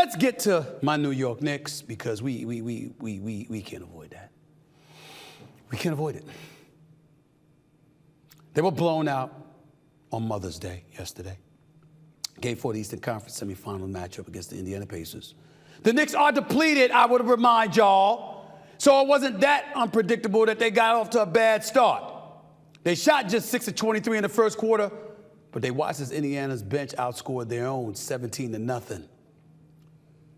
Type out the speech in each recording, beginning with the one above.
Let's get to my New York Knicks because we can't avoid that. We can't avoid it. They were blown out on Mother's Day yesterday. Game 4 of the Eastern Conference semifinal matchup against the Indiana Pacers. The Knicks are depleted, I would remind y'all. So it wasn't that unpredictable that they got off to a bad start. They shot just 6 of 23 in the first quarter, but they watched as Indiana's bench outscored their own 17-0.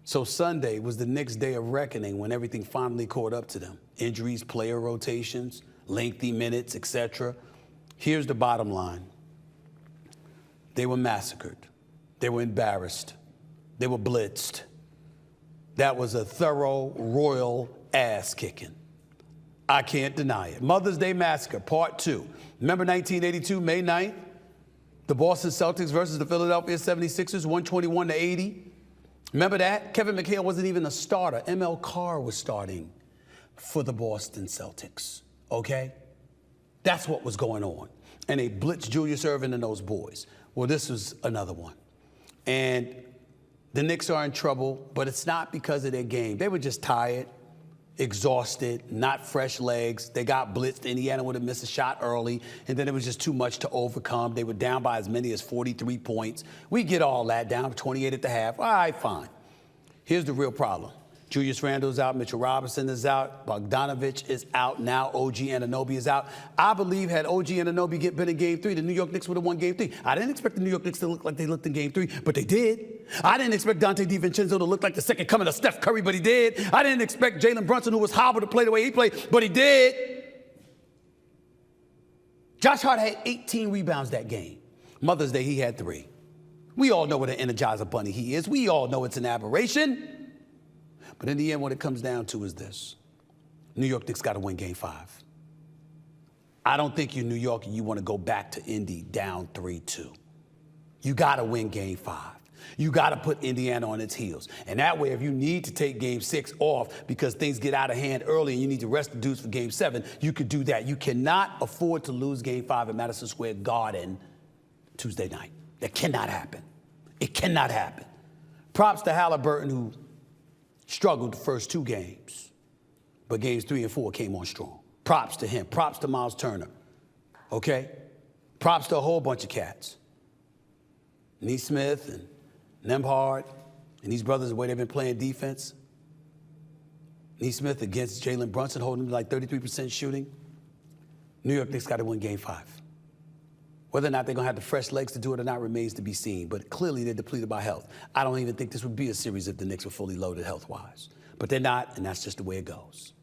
So Sunday was the Knicks' day of reckoning when everything finally caught up to them. Injuries, player rotations, lengthy minutes, etc. Here's the bottom line. They were massacred. They were embarrassed. They were blitzed. That was a thorough, royal ass-kicking. I can't deny it. Mother's Day Massacre, Part 2. Remember 1982, May 9th? The Boston Celtics versus the Philadelphia 76ers, 121-80. Remember that? Kevin McHale wasn't even a starter. ML Carr was starting for the Boston Celtics, okay? That's what was going on. And they blitzed Julius Erving and those boys. Well, this was another one. And the Knicks are in trouble, but it's not because of their game. They were just tired, exhausted, not fresh legs. They got blitzed. Indiana would have missed a shot early, and then it was just too much to overcome. They were down by as many as 43 points. We get all that down to 28 at the half. All right, fine. Here's the real problem. Julius Randle's out, Mitchell Robinson is out, Bogdanovich is out, now OG Anunoby is out. I believe had OG Anunoby been in Game 3, the New York Knicks would have won Game 3. I didn't expect the New York Knicks to look like they looked in Game 3, but they did. I didn't expect Dante DiVincenzo to look like the second coming of Steph Curry, but he did. I didn't expect Jalen Brunson, who was hobbled, to play the way he played, but he did. Josh Hart had 18 rebounds that game. Mother's Day, he had 3. We all know what an Energizer Bunny he is. We all know it's an aberration. But in the end, what it comes down to is this. New York Knicks got to win Game 5. I don't think you're New York and you want to go back to Indy down 3-2. You got to win Game 5. You got to put Indiana on its heels. And that way, if you need to take Game 6 off because things get out of hand early and you need to rest the dudes for Game 7, you could do that. You cannot afford to lose Game 5 at Madison Square Garden Tuesday night. That cannot happen. It cannot happen. Props to Halliburton, who struggled the first 2 games, but games 3 and 4 came on strong. Props to him. Props to Miles Turner. Okay? Props to a whole bunch of cats. Neesmith and Nembhard and these brothers, the way they've been playing defense. Neesmith against Jalen Brunson, holding him like 33% shooting. New York Knicks got to win Game 5. Whether or not they're going to have the fresh legs to do it or not remains to be seen. But clearly, they're depleted by health. I don't even think this would be a series if the Knicks were fully loaded health-wise. But they're not, and that's just the way it goes.